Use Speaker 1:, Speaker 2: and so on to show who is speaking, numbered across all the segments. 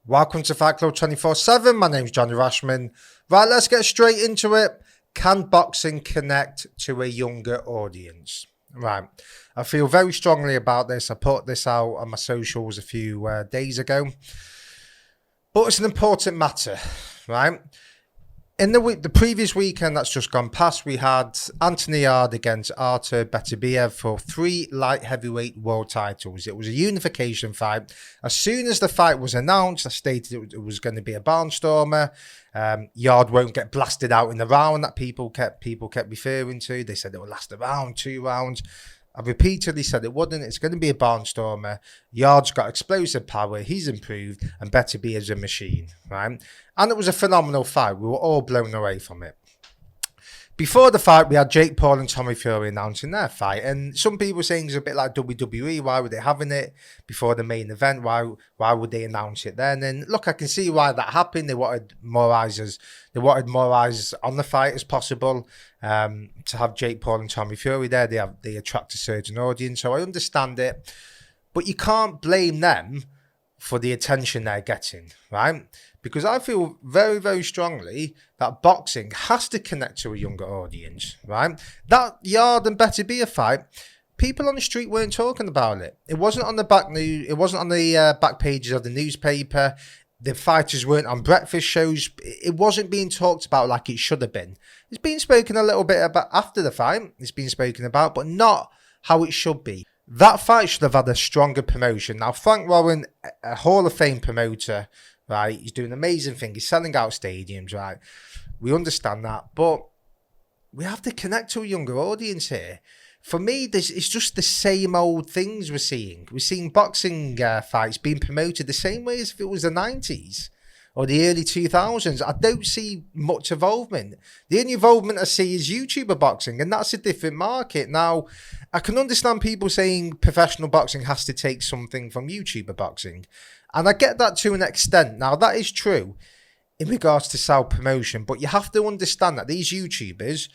Speaker 1: Welcome to Fight Club 24/7. My name's Johnny Rashman. Right, let's get straight into it. Can boxing connect to a younger audience? Right, I feel very strongly about this. I put this out on my socials a few days ago. But it's an important matter, right? In the previous weekend that's just gone past, we had Anthony Yarde against Artur Beterbiev for 3 light heavyweight world titles. It was a unification fight. As soon as the fight was announced, I stated it was going to be a barnstormer. Yarde won't get blasted out in the round that people kept referring to. They said it would last a round, 2 rounds. I repeatedly said it wouldn't. It's going to be a barnstormer. Yarde's got explosive power. He's improved. And Beterbiev's a machine, right? And it was a phenomenal fight. We were all blown away from it. Before the fight, we had Jake Paul and Tommy Fury announcing their fight. And some people were saying it's a bit like WWE. Why were they having it before the main event? Why would they announce it then? And look, I can see why that happened. They wanted more eyes on the fight as possible. To have Jake Paul and Tommy Fury there, they attract a certain audience. So I understand it. But you can't blame them for the attention they're getting, right? Because I feel very, very strongly that boxing has to connect to a younger audience, right? That Yarde and Beterbiev fight, people on the street weren't talking about it. It wasn't on the back pages of the newspaper. The fighters weren't on breakfast shows. It wasn't being talked about like it should have been. It's been spoken a little bit about after the fight. It's been spoken about, but not how it should be. That fight should have had a stronger promotion. Now, Frank Warren, a Hall of Fame promoter, right? He's doing an amazing thing. He's selling out stadiums, right? We understand that, but we have to connect to a younger audience here. For me, it's just the same old things we're seeing. We're seeing boxing fights being promoted the same way as if it was the 90s or the early 2000s. I don't see much involvement. The only involvement I see is YouTuber boxing, and that's a different market. Now, I can understand people saying professional boxing has to take something from YouTuber boxing, and I get that to an extent. Now, that is true in regards to self-promotion, but you have to understand that these YouTubers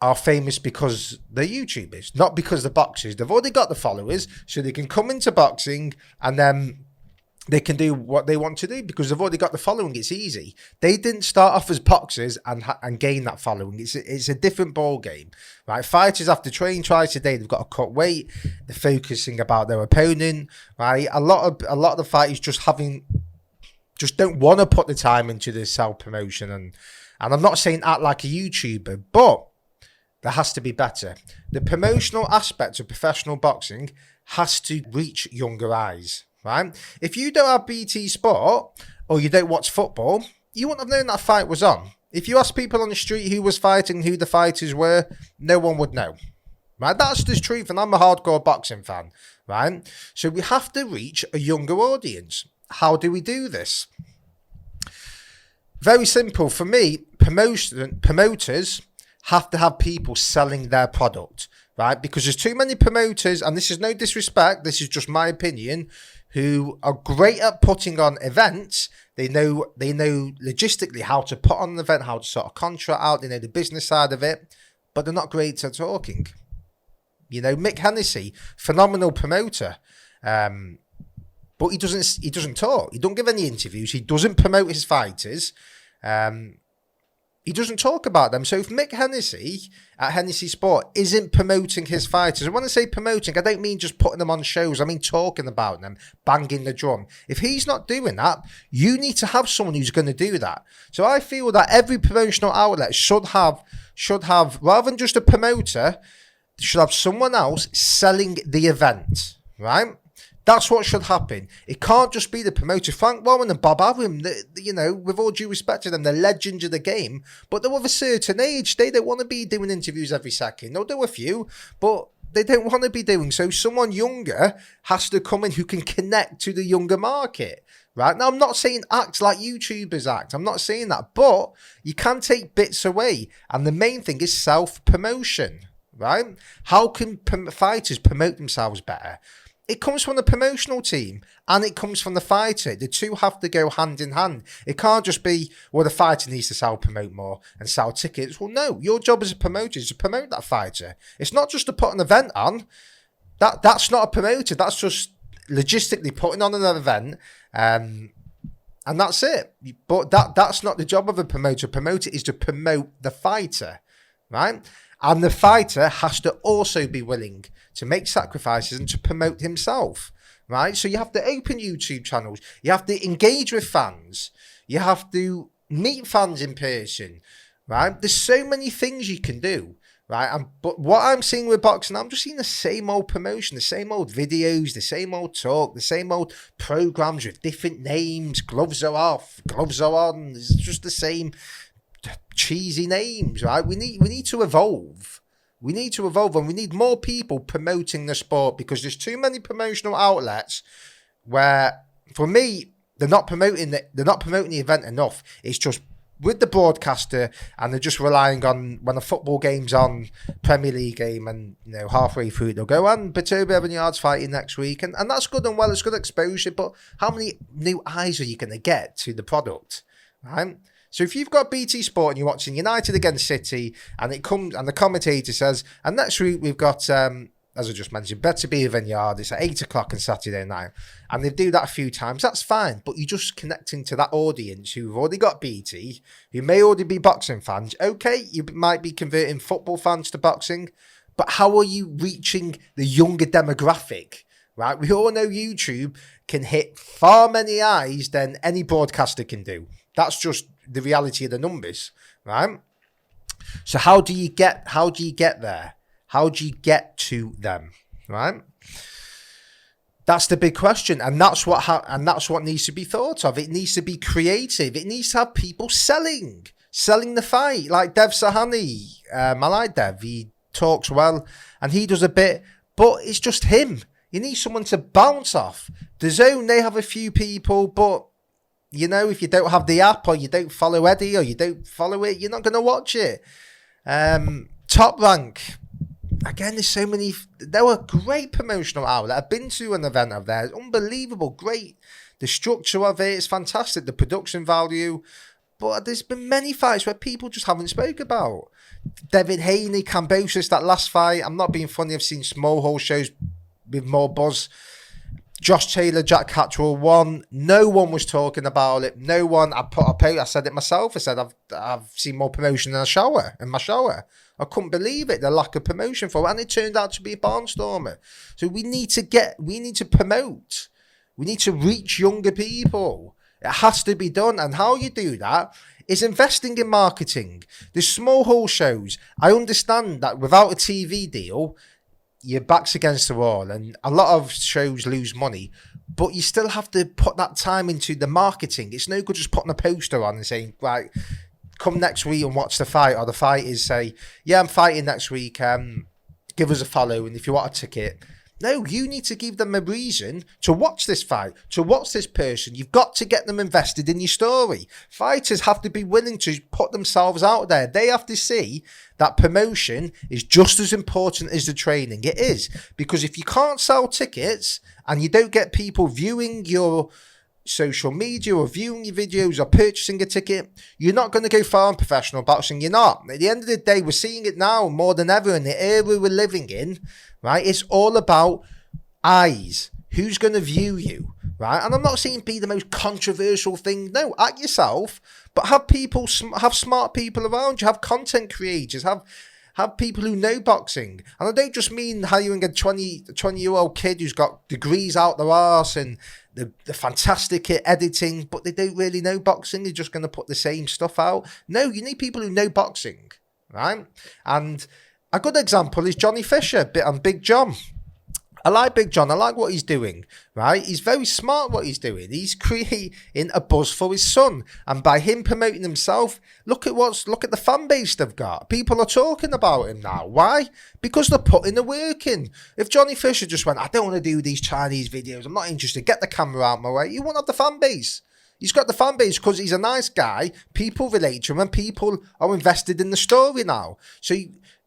Speaker 1: are famous because they're YouTubers, not because they're boxers. They've already got the followers, so they can come into boxing and then they can do what they want to do because they've already got the following. It's easy. They didn't start off as boxers and gain that following. It's a different ball game, right? Fighters have to train twice a day. They've got to cut weight. They're focusing about their opponent, right? A lot of the fighters just don't want to put the time into this self promotion. And I'm not saying act like a YouTuber, but there has to be better. The promotional aspect of professional boxing has to reach younger eyes, right? If you don't have BT Sport or you don't watch football, you wouldn't have known that fight was on. If you ask people on the street who was fighting, who the fighters were, no one would know, right? That's the truth, and I'm a hardcore boxing fan, right? So we have to reach a younger audience. How do we do this? Very simple. For me, promoters have to have people selling their product, right? Because there's too many promoters, and this is no disrespect, this is just my opinion, who are great at putting on events. They know logistically how to put on an event, how to sort of contract out, they know the business side of it, but they're not great at talking. You know, Mick Hennessy, phenomenal promoter, but he doesn't talk. He don't give any interviews. He doesn't promote his fighters. He doesn't talk about them. So if Mick Hennessy at Hennessy Sport isn't promoting his fighters, and when I say promoting, I don't mean just putting them on shows. I mean talking about them, banging the drum. If he's not doing that, you need to have someone who's going to do that. So I feel that every promotional outlet should have, rather than just a promoter, should have someone else selling the event, right? That's what should happen. It can't just be the promoter. Frank Warren and Bob Arum, you know, with all due respect to them, they're legends of the game, but they're of a certain age. They don't want to be doing interviews every second. They'll do a few, but they don't want to be doing so. Someone younger has to come in who can connect to the younger market, right? Now, I'm not saying act like YouTubers act. I'm not saying that, but you can take bits away. And the main thing is self-promotion, right? How can fighters promote themselves better? It comes from the promotional team and it comes from the fighter. The two have to go hand in hand. It can't just be, well, the fighter needs to self-promote more and sell tickets. Well, no, your job as a promoter is to promote that fighter. It's not just to put an event on. That's not a promoter. That's just logistically putting on an event And that's it. But that's not the job of a promoter. A promoter is to promote the fighter, right? And the fighter has to also be willing to make sacrifices and to promote himself, right? So you have to open YouTube channels. You have to engage with fans. You have to meet fans in person, right? There's so many things you can do, right? But what I'm seeing with boxing, I'm just seeing the same old promotion, the same old videos, the same old talk, the same old programs with different names. Gloves are off, gloves are on. It's just the same cheesy names, right? We need to evolve. We need to evolve, and we need more people promoting the sport, because there's too many promotional outlets where, for me, they're not promoting the event enough. It's just with the broadcaster, and they're just relying on when a football game's on, Premier League game, and halfway through they'll go, and Berto Beregnard's fighting next week, and that's good and well, it's good exposure, but how many new eyes are you going to get to the product, right? So if you've got BT Sport and you're watching United against City, and it comes and the commentator says, and next week we've got, as I just mentioned, Berto Beregnard, it's at 8 o'clock on Saturday night, and they do that a few times, that's fine, but you're just connecting to that audience who've already got BT, who may already be boxing fans. Okay, you might be converting football fans to boxing, but how are you reaching the younger demographic, right? We all know YouTube can hit far many eyes than any broadcaster can do. That's just the reality of the numbers, right? So how do you get there? How do you get to them, right? That's the big question, and that's what needs to be thought of. It needs to be creative. It needs to have people selling the fight, like Dev Sahani. I like Dev. He talks well, and he does a bit, but it's just him. You need someone to bounce off. DAZN, they have a few people, but if you don't have the app, or you don't follow Eddie, or you don't follow it, you're not going to watch it. Top Rank. Again, there's so many. There were great promotional outlet. I've been to an event of theirs. Unbelievable. Great. The structure of it is fantastic. The production value. But there's been many fights where people just haven't spoke about. Devin Haney, Kambosos, that last fight. I'm not being funny. I've seen small hole shows with more buzz. Josh Taylor, Jack Catterall won. No one was talking about it. No one. I said it myself. I said I've seen more promotion in my shower. I couldn't believe it. The lack of promotion for it, and it turned out to be a barnstormer. So we need to promote. We need to reach younger people. It has to be done, and how you do that is investing in marketing. The small hall shows. I understand that without a TV deal, your back's against the wall, and a lot of shows lose money, but you still have to put that time into the marketing. It's no good just putting a poster on and saying, right, come next week and watch the fight, or the fight is say, yeah, I'm fighting next week, give us a follow, and if you want a ticket. No, you need to give them a reason to watch this fight, to watch this person. You've got to get them invested in your story. Fighters have to be willing to put themselves out there. They have to see that promotion is just as important as the training. It is. Because if you can't sell tickets and you don't get people viewing your social media or viewing your videos or purchasing a ticket, you're not going to go far in professional boxing. You're not. At the end of the day, we're seeing it now more than ever in the era we're living in, right? It's all about eyes. Who's going to view you, right? And I'm not saying be the most controversial thing. No, act yourself, but have smart people around you. Have content creators. Have people who know boxing. And I don't just mean hiring a 20-year-old kid who's got degrees out their arse and the fantastic at editing, but they don't really know boxing. They're just going to put the same stuff out. No, you need people who know boxing, right? And a good example is Johnny Fisher and Big John. I like Big John. I like what he's doing, right? He's very smart what he's doing. He's creating a buzz for his son. And by him promoting himself, look at the fan base they've got. People are talking about him now. Why? Because they're putting the work in. If Johnny Fisher just went, I don't want to do these Chinese videos, I'm not interested, get the camera out my way, he won't have the fan base. He's got the fan base because he's a nice guy. People relate to him and people are invested in the story now. So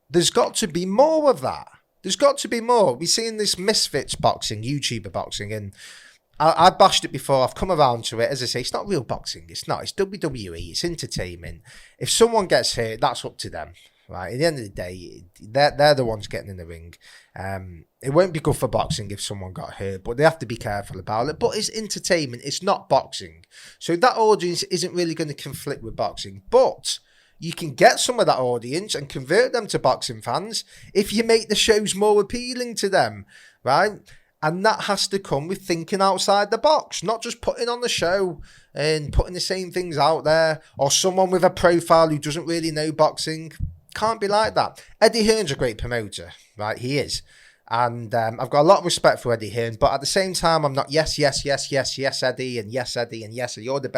Speaker 1: there's got to be more of that. There's got to be more. We're seeing this Misfits boxing, YouTuber boxing, and I bashed it before. I've come around to it. As I say, it's not real boxing. It's not. It's WWE. It's entertainment. If someone gets hurt, that's up to them, Right, at the end of the day, they're the ones getting in the ring. It won't be good for boxing if someone got hurt, but they have to be careful about it. But it's entertainment, it's not boxing. So that audience isn't really going to conflict with boxing. But you can get some of that audience and convert them to boxing fans if you make the shows more appealing to them, right? And that has to come with thinking outside the box, not just putting on the show and putting the same things out there, or someone with a profile who doesn't really know boxing. Can't be like that. Eddie Hearn's a great promoter, right? He is. And I've got a lot of respect for Eddie Hearn, but at the same time, I'm not yes, Eddie, and yes, Eddie, and yes, you're the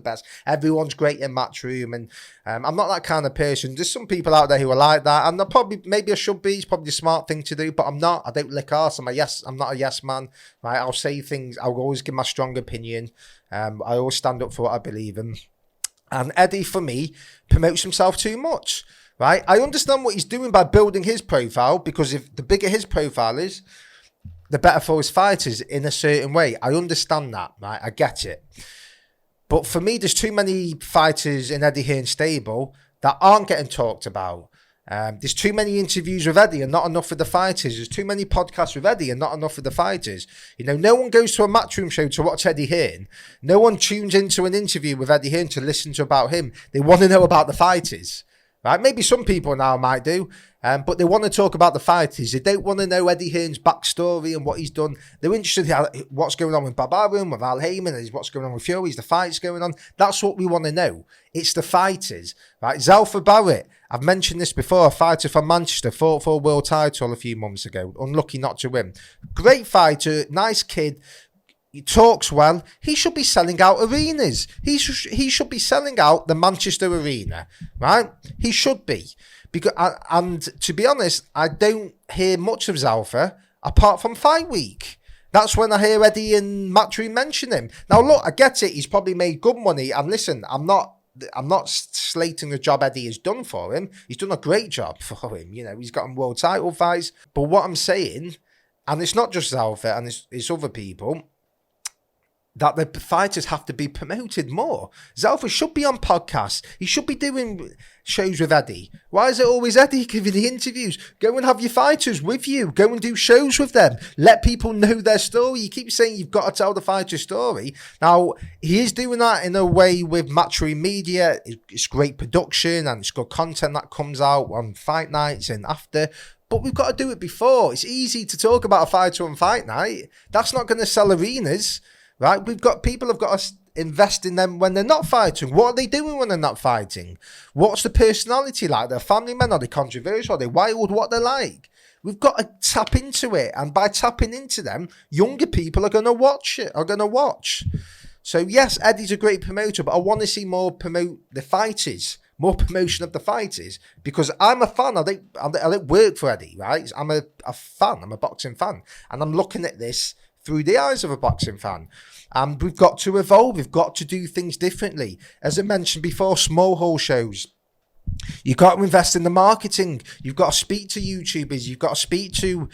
Speaker 1: best. Everyone's great in Matchroom, and I'm not that kind of person. There's some people out there who are like that, and maybe I should be. It's probably the smart thing to do, but I'm not. I don't lick arse. I'm not a yes man, right? I'll say things. I'll always give my strong opinion. I always stand up for what I believe in. And Eddie, for me, promotes himself too much. Right, I understand what he's doing by building his profile, because if the bigger his profile is, the better for his fighters in a certain way. I understand that, right? I get it. But for me, there's too many fighters in Eddie Hearn's stable that aren't getting talked about. There's too many interviews with Eddie and not enough for the fighters. There's too many podcasts with Eddie and not enough for the fighters. You know, no one goes to a Matchroom show to watch Eddie Hearn. No one tunes into an interview with Eddie Hearn to listen to about him. They want to know about the fighters. Right, maybe some people now might do, but they want to talk about the fighters. They don't want to know Eddie Hearn's backstory and what he's done. They're interested in what's going on with Bob Arum, with Al Heyman, what's going on with Fury, the fights going on. That's what we want to know. It's the fighters. Right, Zelfa Barrett, I've mentioned this before, a fighter from Manchester, fought for a world title a few months ago. Unlucky not to win. Great fighter, nice kid. He talks well. He should be selling out arenas. He should be selling out the Manchester Arena, right? He should be. And to be honest, I don't hear much of Zelfa apart from Fight Week. That's when I hear Eddie and Matchroom mention him. Now, look, I get it. He's probably made good money. And listen, I'm not slating the job Eddie has done for him. He's done a great job for him. You know, he's gotten world title fights. But what I'm saying, and it's not just Zelfa and it's other people, that the fighters have to be promoted more. Zelfa should be on podcasts. He should be doing shows with Eddie. Why is it always Eddie giving the interviews? Go and have your fighters with you. Go and do shows with them. Let people know their story. You keep saying you've got to tell the fighter story. Now, he is doing that in a way with Matchroom Media. It's great production and it's good content that comes out on fight nights and after. But we've got to do it before. It's easy to talk about a fighter on fight night. That's not going to sell arenas. Right, people have got to invest in them when they're not fighting. What are they doing when they're not fighting? What's the personality like? They're family men, are they controversial, are they wild, what they're like? We've got to tap into it, and by tapping into them, younger people are going to watch it, So yes, Eddie's a great promoter, but I want to see more promote the fighters, more promotion of the fighters, because I'm a fan. I don't work for Eddie, right? I'm a fan. I'm a boxing fan, and I'm looking at this through the eyes of a boxing fan. And we've got to evolve. We've got to do things differently. As I mentioned before, small hole shows. You've got to invest in the marketing. You've got to speak to YouTubers. You've got to speak to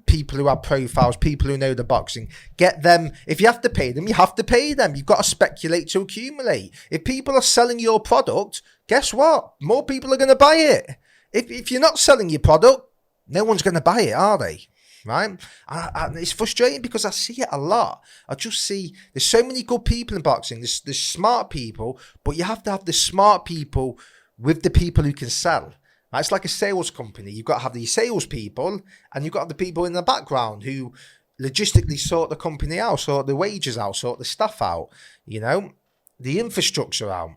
Speaker 1: people who have profiles, people who know the boxing. Get them. If you have to pay them, you have to pay them. You've got to speculate to accumulate. If people are selling your product, guess what? More people are going to buy it. If you're not selling your product, no one's going to buy it, are they? Right? And it's frustrating because I see it a lot. I just see there's so many good people in boxing. There's smart people, but you have to have the smart people with the people who can sell. Right? It's like a sales company. You've got to have the salespeople and you've got the people in the background who logistically sort the company out, sort the wages out, sort the staff out, you know, the infrastructure out.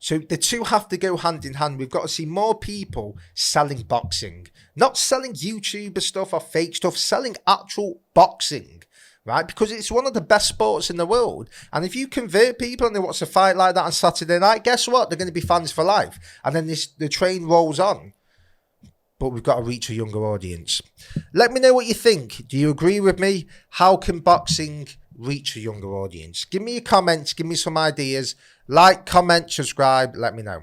Speaker 1: So the two have to go hand in hand. We've got to see more people selling boxing, not selling YouTuber stuff or fake stuff, selling actual boxing, right? Because it's one of the best sports in the world. And if you convert people and they watch a fight like that on Saturday night, guess what? They're going to be fans for life. And then the train rolls on. But we've got to reach a younger audience. Let me know what you think. Do you agree with me? How can boxing reach a younger audience? Give me your comments. Give me some ideas. Like, comment, subscribe. Let me know.